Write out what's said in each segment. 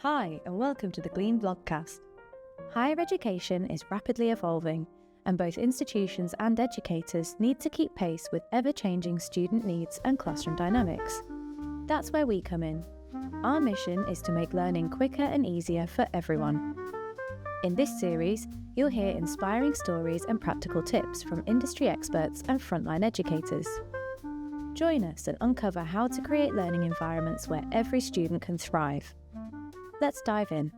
Hi, and welcome to the Glean Vlogcast. Higher education is rapidly evolving, and both institutions and educators need to keep pace with ever-changing student needs and classroom dynamics. That's where we come in. Our mission is to make learning quicker and easier for everyone. In this series, you'll hear inspiring stories and practical tips from industry experts and frontline educators. Join us and uncover how to create learning environments where every student can thrive. Let's dive in.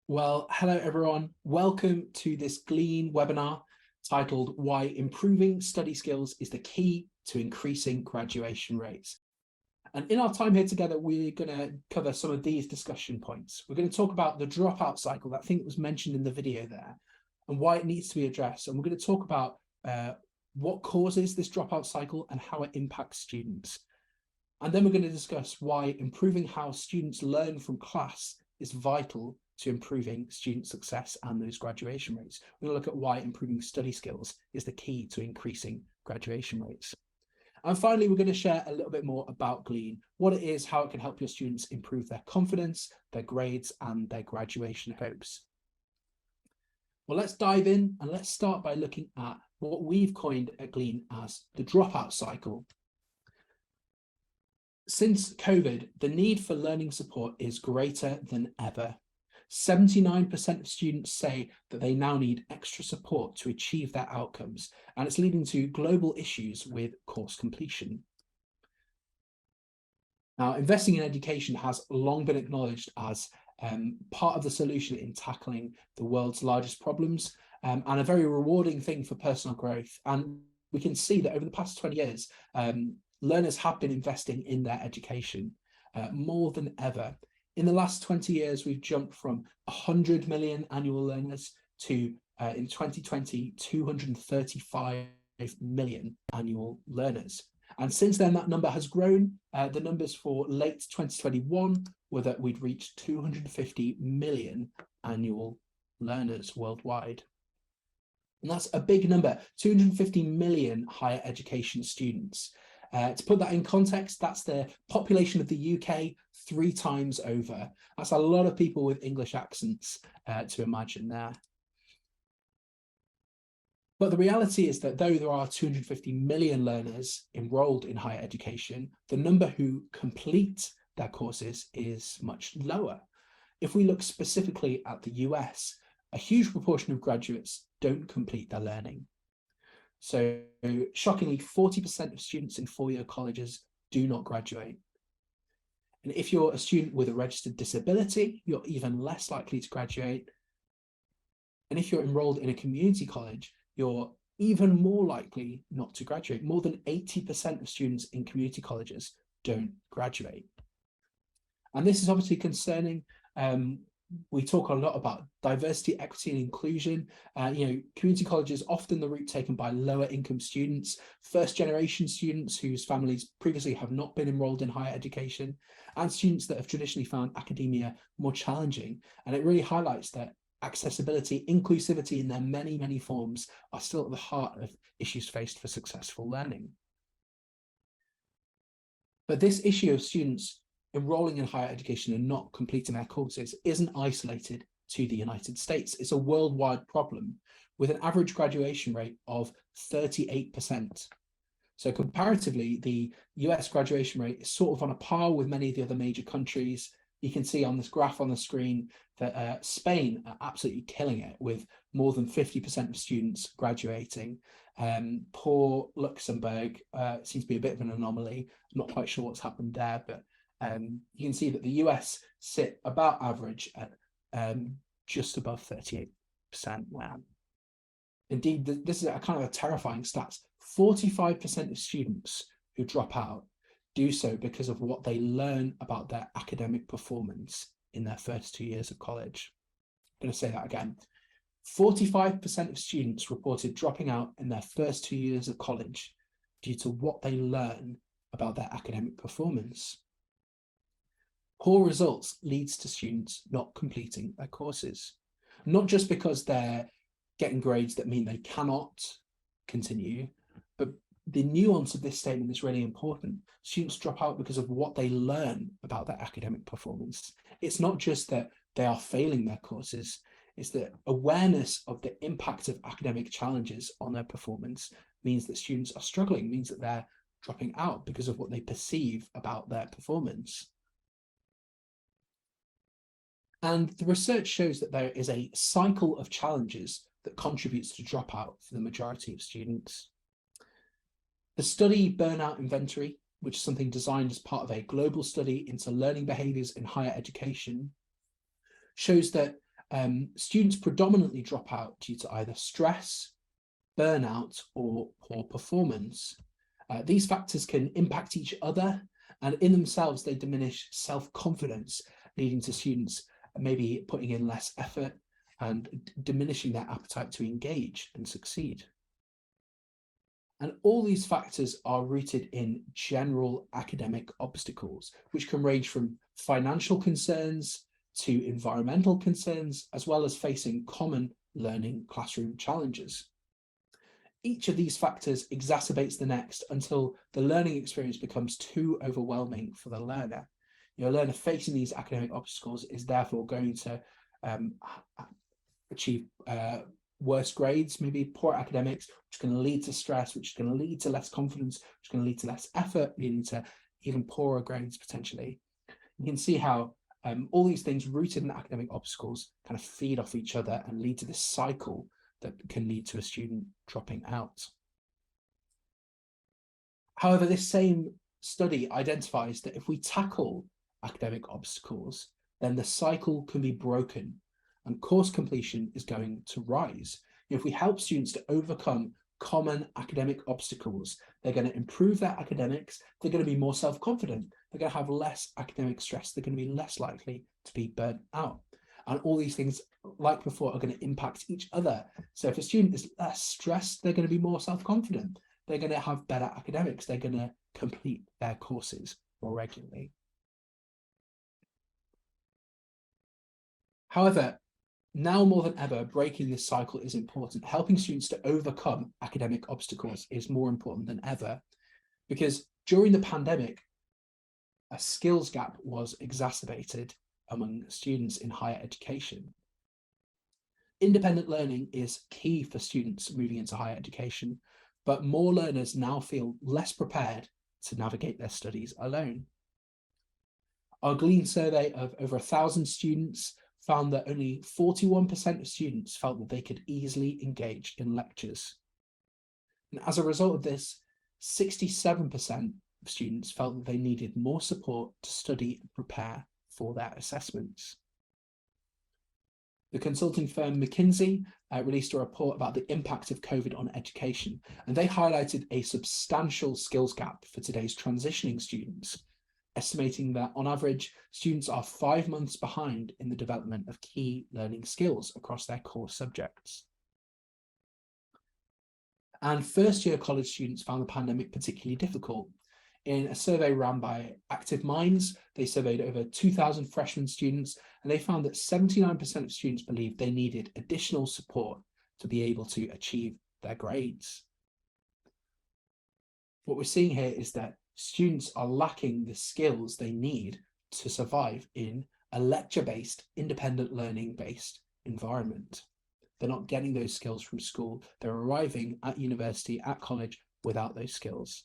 Well, hello everyone. Welcome to this Glean webinar titled Why Improving Study Skills is the Key to Increasing Graduation Rates. And in our time here together, we're going to cover some of these discussion points. We're going to talk about the dropout cycle that I think was mentioned in the video there and why it needs to be addressed. And we're going to talk about what causes this dropout cycle and how it impacts students. And then we're going to discuss why improving how students learn from class is vital to improving student success and those graduation rates. We're going to look at why improving study skills is the key to increasing graduation rates. And finally, we're going to share a little bit more about Glean, what it is, how it can help your students improve their confidence, their grades, and their graduation hopes. Well, let's dive in and let's start by looking at what we've coined at Glean as the dropout cycle. Since COVID, the need for learning support is greater than ever. 79% of students say that they now need extra support to achieve their outcomes, and it's leading to global issues with course completion. Now, investing in education has long been acknowledged as part of the solution in tackling the world's largest problems, and a very rewarding thing for personal growth. And we can see that over the past 20 years, learners have been investing in their education more than ever. In the last 20 years, we've jumped from 100 million annual learners to, in 2020, 235 million annual learners. And since then, that number has grown. The numbers for late 2021 were that we'd reached 250 million annual learners worldwide. And that's a big number, 250 million higher education students. To put that in context, that's the population of the UK 3 times over. That's a lot of people with English accents to imagine there. But the reality is that though there are 250 million learners enrolled in higher education, the number who complete their courses is much lower. If we look specifically at the US, a huge proportion of graduates don't complete their learning. So shockingly, 40% of students in 4-year colleges do not graduate. And if you're a student with a registered disability, you're even less likely to graduate. And if you're enrolled in a community college, you're even more likely not to graduate. More than 80% of students in community colleges don't graduate. And this is obviously concerning. We talk a lot about diversity, equity, and inclusion. Community colleges often the route taken by lower income students, first generation students whose families previously have not been enrolled in higher education, and students that have traditionally found academia more challenging. And it really highlights that accessibility, inclusivity in their many, many forms are still at the heart of issues faced for successful learning. But this issue of students enrolling in higher education and not completing their courses isn't isolated to the United States. It's a worldwide problem with an average graduation rate of 38%. So comparatively, the US graduation rate is sort of on a par with many of the other major countries. You can see on this graph on the screen that Spain are absolutely killing it with more than 50% of students graduating. Poor Luxembourg seems to be a bit of an anomaly. I'm not quite sure what's happened there, but you can see that the US sit about average at just above 38%. Wow. Indeed, this is a kind of a terrifying stat. 45% of students who drop out do so because of what they learn about their academic performance in their first 2 years of college. I'm going to say that again. 45% of students reported dropping out in their first 2 years of college due to what they learn about their academic performance. Poor results leads to students not completing their courses, not just because they're getting grades that mean they cannot continue, but the nuance of this statement is really important. Students drop out because of what they learn about their academic performance. It's not just that they are failing their courses, it's that awareness of the impact of academic challenges on their performance means that students are struggling, means that they're dropping out because of what they perceive about their performance. And the research shows that there is a cycle of challenges that contributes to dropout for the majority of students. The study Burnout Inventory, which is something designed as part of a global study into learning behaviours in higher education, shows that students predominantly drop out due to either stress, burnout, or poor performance. These factors can impact each other, and in themselves, they diminish self-confidence, leading to students maybe putting in less effort and diminishing their appetite to engage and succeed. And all these factors are rooted in general academic obstacles, which can range from financial concerns to environmental concerns, as well as facing common learning classroom challenges. Each of these factors exacerbates the next until the learning experience becomes too overwhelming for the learner. A learner facing these academic obstacles is therefore going to achieve worse grades, maybe poor academics, which is going to lead to stress, which is going to lead to less confidence, which is going to lead to less effort, leading to even poorer grades potentially. You can see how all these things rooted in academic obstacles kind of feed off each other and lead to this cycle that can lead to a student dropping out. However, this same study identifies that if we tackle academic obstacles, then the cycle can be broken and course completion is going to rise. If we help students to overcome common academic obstacles, they're going to improve their academics, they're going to be more self-confident, they're going to have less academic stress, they're going to be less likely to be burnt out. And all these things, like before, are going to impact each other. So if a student is less stressed, they're going to be more self-confident, they're going to have better academics, they're going to complete their courses more regularly. However, now more than ever, breaking this cycle is important. Helping students to overcome academic obstacles is more important than ever, because during the pandemic, a skills gap was exacerbated among students in higher education. Independent learning is key for students moving into higher education, but more learners now feel less prepared to navigate their studies alone. Our Glean survey of over 1,000 students found that only 41% of students felt that they could easily engage in lectures. And as a result of this, 67% of students felt that they needed more support to study and prepare for their assessments. The consulting firm McKinsey released a report about the impact of COVID on education, and they highlighted a substantial skills gap for today's transitioning students, estimating that on average, students are 5 months behind in the development of key learning skills across their core subjects. And first-year college students found the pandemic particularly difficult. In a survey run by Active Minds, they surveyed over 2,000 freshman students, and they found that 79% of students believed they needed additional support to be able to achieve their grades. What we're seeing here is that students are lacking the skills they need to survive in a lecture-based, independent learning-based environment. They're not getting those skills from school. They're arriving at university, at college, without those skills.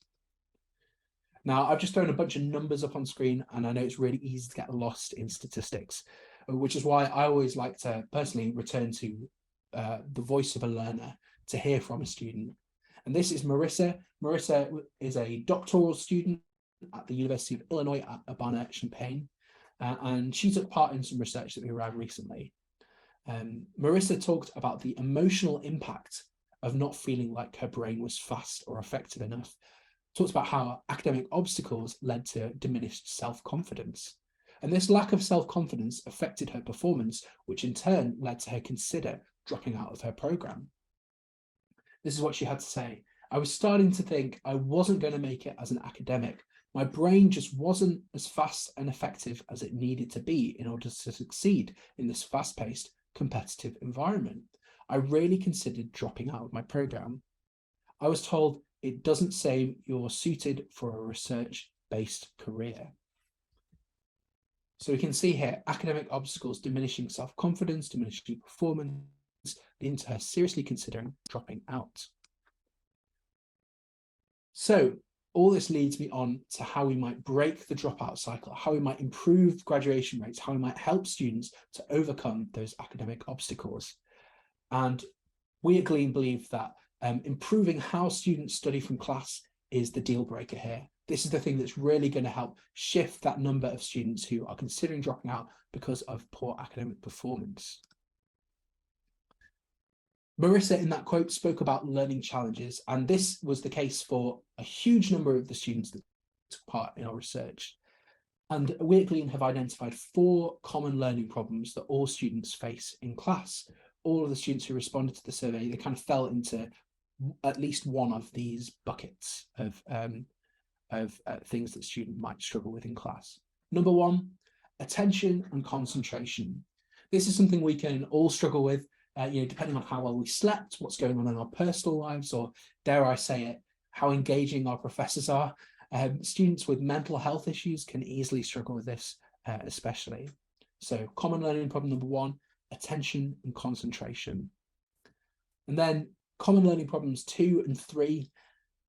Now, I've just thrown a bunch of numbers up on screen, and I know it's really easy to get lost in statistics, which is why I always like to personally return to the voice of a learner to hear from a student. And this is Marissa. Marissa is a doctoral student at the University of Illinois at Urbana-Champaign, and she took part in some research that we ran recently. Marissa talked about the emotional impact of not feeling like her brain was fast or effective enough. Talked about how academic obstacles led to diminished self-confidence. And this lack of self-confidence affected her performance, which in turn led to her consider dropping out of her program. This is what she had to say. I was starting to think I wasn't going to make it as an academic. My brain just wasn't as fast and effective as it needed to be in order to succeed in this fast-paced, competitive environment. I really considered dropping out of my program. I was told it doesn't say you're suited for a research-based career. So we can see here, academic obstacles diminishing self-confidence, diminishing performance, leading to her seriously considering dropping out. So all this leads me on to how we might break the dropout cycle, how we might improve graduation rates, how we might help students to overcome those academic obstacles. And we at Glean believe that improving how students study from class is the deal breaker here. This is the thing that's really going to help shift that number of students who are considering dropping out because of poor academic performance. Marissa, in that quote, spoke about learning challenges, and this was the case for a huge number of the students that took part in our research. And we at Glean have identified 4 common learning problems that all students face in class. All of the students who responded to the survey, they kind of fell into at least one of these buckets of things that students might struggle with in class. Number 1, attention and concentration. This is something we can all struggle with, depending on how well we slept, what's going on in our personal lives, or dare I say it, how engaging our professors are. Students with mental health issues can easily struggle with this, especially. So common learning problem number 1, attention and concentration. And then common learning problems 2 and 3,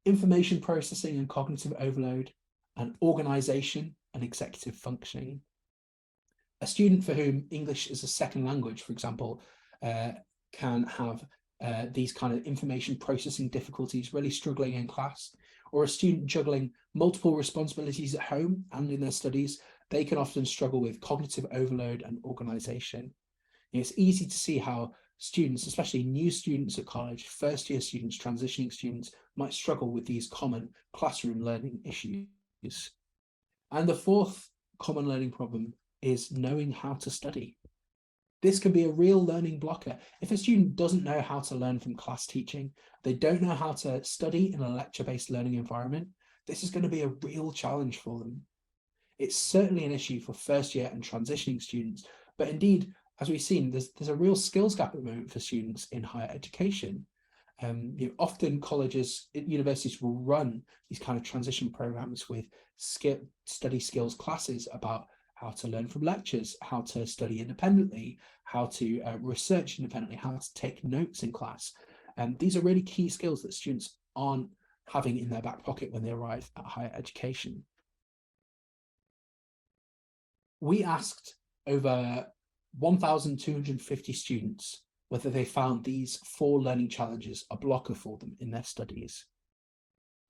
information processing and cognitive overload, and organization and executive functioning. A student for whom English is a second language, for example, can have these kind of information processing difficulties, really struggling in class, or a student juggling multiple responsibilities at home and in their studies, they can often struggle with cognitive overload and organization. It's easy to see how students, especially new students at college, first-year students, transitioning students, might struggle with these common classroom learning issues. And the 4th common learning problem is knowing how to study. This can be a real learning blocker. If a student doesn't know how to learn from class teaching, they don't know how to study in a lecture-based learning environment, this is going to be a real challenge for them. It's certainly an issue for first-year and transitioning students, but indeed, as we've seen, there's a real skills gap at the moment for students in higher education. Often colleges, universities will run these kind of transition programs with study skills classes about how to learn from lectures, how to study independently, how to research independently, how to take notes in class. These are really key skills that students aren't having in their back pocket when they arrive at higher education. We asked over 1,250 students whether they found these 4 learning challenges a blocker for them in their studies.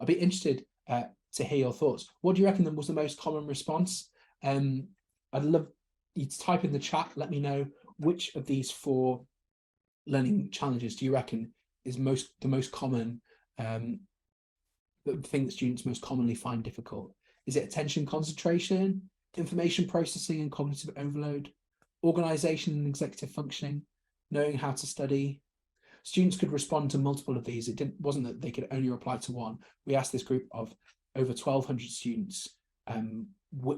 I'd be interested to hear your thoughts. What do you reckon was the most common response? I'd love you to type in the chat, let me know which of these 4 learning challenges do you reckon is the most common, the thing that students most commonly find difficult. Is it attention concentration, information processing and cognitive overload, organization and executive functioning, knowing how to study? Students could respond to multiple of these. It wasn't that they could only reply to one. We asked this group of over 1,200 students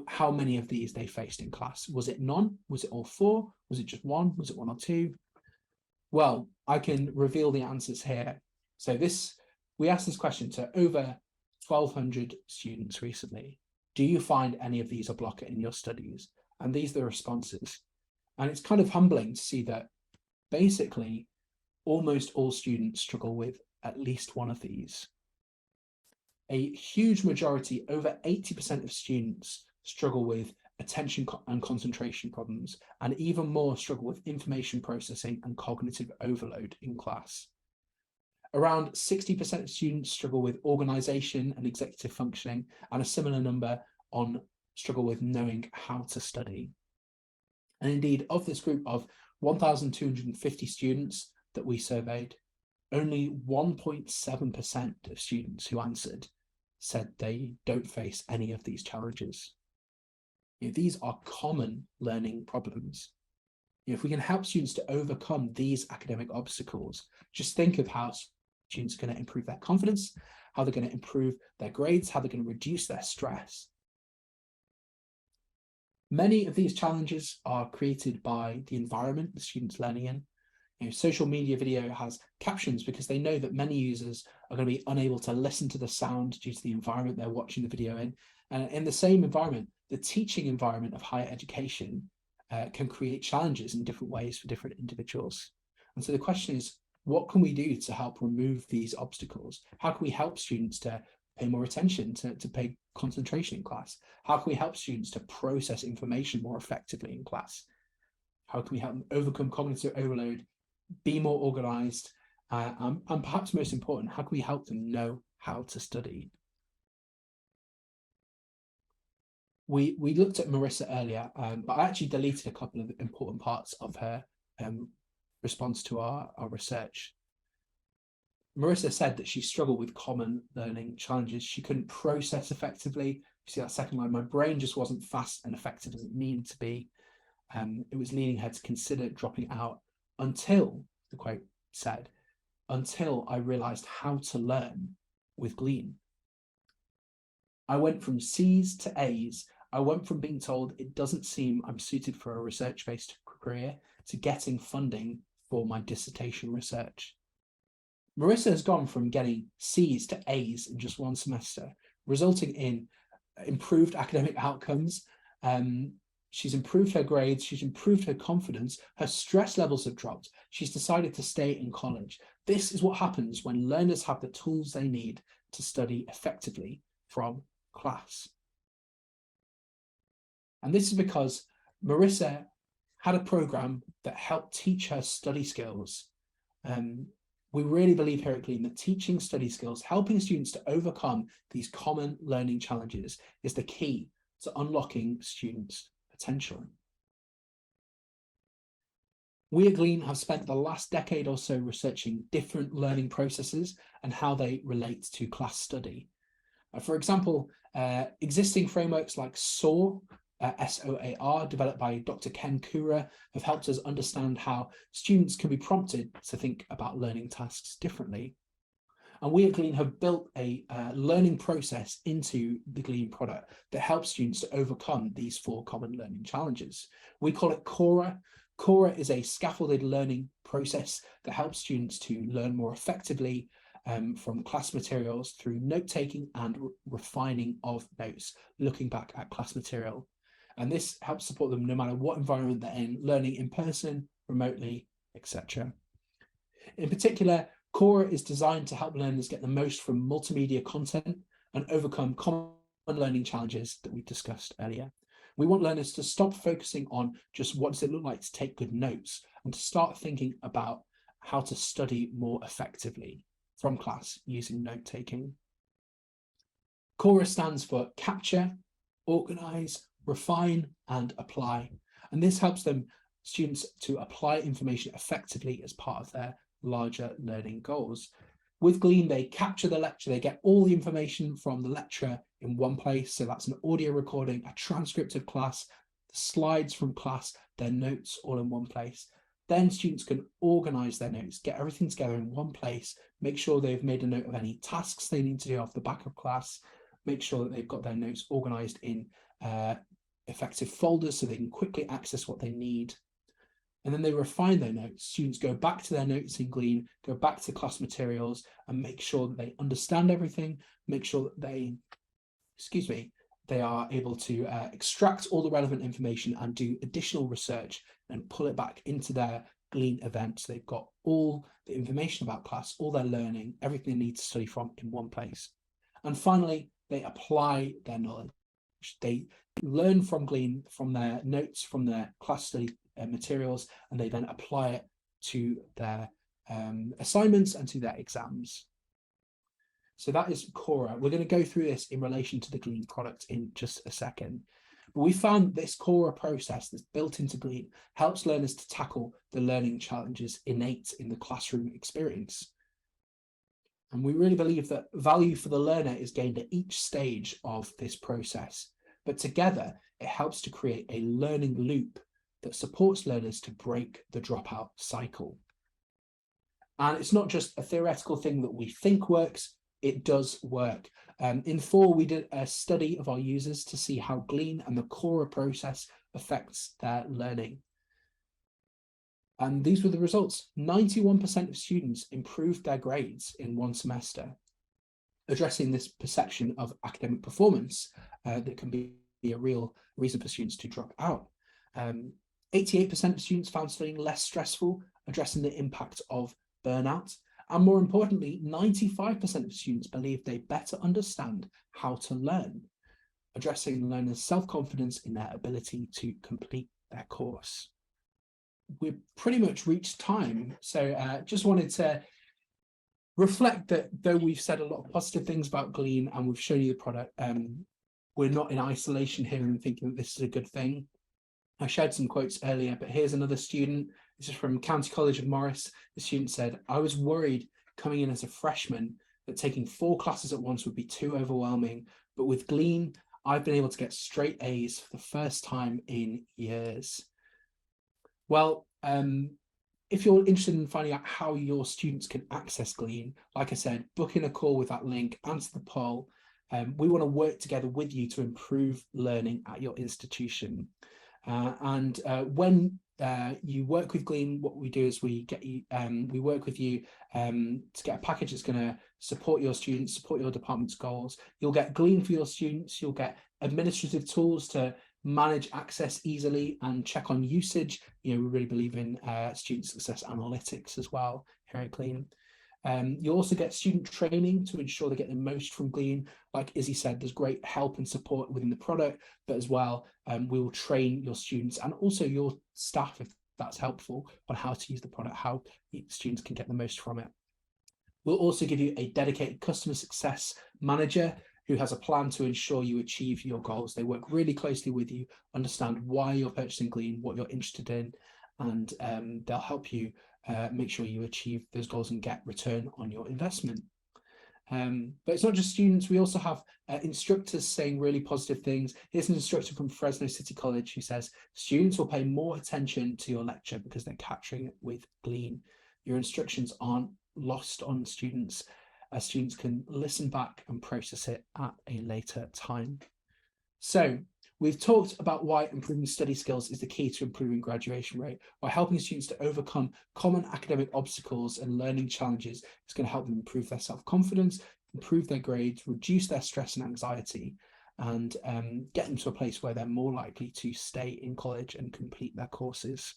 how many of these they faced in class. Was it none? Was it all 4? Was it just 1? Was it 1 or 2? Well, I can reveal the answers here. So we asked this question to over 1,200 students recently. Do you find any of these a blocker in your studies? And these are the responses. And it's kind of humbling to see that basically almost all students struggle with at least one of these. A huge majority, over 80% of students, struggle with attention and concentration problems, and even more struggle with information processing and cognitive overload in class. Around 60% of students struggle with organization and executive functioning, and a similar number struggle with knowing how to study. And indeed, of this group of 1,250 students that we surveyed, only 1.7% of students who answered said they don't face any of these challenges. These are common learning problems. If we can help students to overcome these academic obstacles, just think of how students are going to improve their confidence, how they're going to improve their grades, how they're going to reduce their stress. Many of these challenges are created by the environment the students learning in. Social media video has captions because they know that many users are going to be unable to listen to the sound due to the environment they're watching the video in. And in the same environment, the teaching environment of higher education can create challenges in different ways for different individuals. And so the question is, what can we do to help remove these obstacles? How can we help students to pay more attention, to pay concentration in class? How can we help students to process information more effectively in class? How can we help them overcome cognitive overload, be more organized, and perhaps most important, how can we help them know how to study? We looked at Marissa earlier, but I actually deleted a couple of important parts of her response to our research. Marissa said that she struggled with common learning challenges. She couldn't process effectively. You see that second line, my brain just wasn't fast and effective as it needed to be. It was leading her to consider dropping out until, the quote said, until I realized how to learn with Glean. I went from C's to A's. I went from being told it doesn't seem I'm suited for a research-based career to getting funding for my dissertation research. Marissa has gone from getting C's to A's in just one semester, resulting in improved academic outcomes. She's improved her grades, she's improved her confidence, her stress levels have dropped, she's decided to stay in college. This is what happens when learners have the tools they need to study effectively from class. And this is because Marissa had a program that helped teach her study skills. We really believe here at Glean that teaching study skills, helping students to overcome these common learning challenges, is the key to unlocking students' potential. We at Glean have spent the last decade or so researching different learning processes and how they relate to class study. For example, existing frameworks like SOAR, SOAR, developed by Dr. Ken Kura, have helped us understand how students can be prompted to think about learning tasks differently. And we at Glean have built a learning process into the Glean product that helps students to overcome these 4 common learning challenges. We call it Cora. Cora is a scaffolded learning process that helps students to learn more effectively from class materials through note-taking and refining of notes, looking back at class material. And this helps support them no matter what environment they're in, learning in person, remotely, etc. In particular, Cora is designed to help learners get the most from multimedia content and overcome common learning challenges that we discussed earlier. We want learners to stop focusing on just what does it look like to take good notes and to start thinking about how to study more effectively from class using note-taking. Cora stands for capture, organize, refine, and apply. And this helps students to apply information effectively as part of their larger learning goals. With Glean, they capture the lecture, they get all the information from the lecture in one place. So that's an audio recording, a transcript of class, the slides from class, their notes all in one place. Then students can organize their notes, get everything together in one place, make sure they've made a note of any tasks they need to do off the back of class, make sure that they've got their notes organized in effective folders so they can quickly access what they need. And then they refine their notes. Students go back to their notes in Glean, go back to class materials and make sure that they understand everything, make sure that they are able to extract all the relevant information and do additional research and pull it back into their Glean event. So they've got all the information about class, all their learning, everything they need to study from in one place. And finally, they apply their knowledge. They learn from Glean, from their notes, from their class study materials, and they then apply it to their assignments and to their exams. So that is Cora. We're going to go through this in relation to the Glean product in just a second. But we found this Cora process that's built into Glean helps learners to tackle the learning challenges innate in the classroom experience. And we really believe that value for the learner is gained at each stage of this process. But together, it helps to create a learning loop that supports learners to break the dropout cycle. And it's not just a theoretical thing that we think works, it does work. In 4, we did a study of our users to see how Glean and the Cora process affects their learning. And these were the results. 91% of students improved their grades in one semester, addressing this perception of academic performance that can be a real reason for students to drop out. 88% of students found studying less stressful, addressing the impact of burnout. And more importantly, 95% of students believe they better understand how to learn, addressing learners' self-confidence in their ability to complete their course. We've pretty much reached time, so just wanted to reflect that though we've said a lot of positive things about Glean and we've shown you the product, we're not in isolation here and thinking that this is a good thing. I shared some quotes earlier, but here's another student. This is from County College of Morris. The student said, "I was worried coming in as a freshman that taking 4 classes at once would be too overwhelming, but with Glean, I've been able to get straight A's for the first time in years." Well, if you're interested in finding out how your students can access Glean, like I said, book in a call with that link, answer the poll. We want to work together with you to improve learning at your institution. When you work with Glean, what we do is we work with you to get a package that's going to support your students, support your department's goals. You'll get Glean for your students. You'll get administrative tools to manage access easily and check on usage. We really believe in student success analytics as well here at Glean. You'll also get student training to ensure they get the most from Glean. Like Izzy said, there's great help and support within the product, but as well, we will train your students and also your staff, if that's helpful, on how to use the product, how students can get the most from it. We'll also give you a dedicated customer success manager who has a plan to ensure you achieve your goals. They work really closely with you, understand why you're purchasing Glean, what you're interested in, and they'll help you make sure you achieve those goals and get return on your investment. But it's not just students, we also have instructors saying really positive things. Here's an instructor from Fresno City College who says, "Students will pay more attention to your lecture because they're capturing it with Glean. Your instructions aren't lost on students. Students can listen back and process it at a later time." So we've talked about why improving study skills is the key to improving graduation rate. By helping students to overcome common academic obstacles and learning challenges, it's going to help them improve their self-confidence, improve their grades, reduce their stress and anxiety, and get them to a place where they're more likely to stay in college and complete their courses.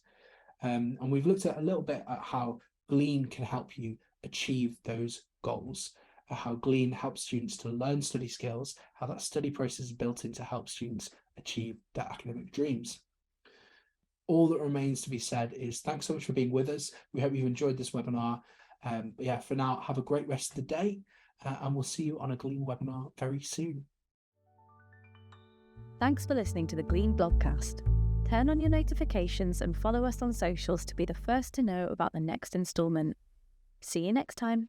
And we've looked at a little bit at how Glean can help you achieve those goals, how Glean helps students to learn study skills, how that study process is built in to help students achieve their academic dreams. All that remains to be said is thanks so much for being with us. We hope you've enjoyed this webinar. But yeah, for now, have a great rest of the day, and we'll see you on a Glean webinar very soon. Thanks for listening to the Glean Vlogcast. Turn on your notifications and follow us on socials to be the first to know about the next instalment. See you next time.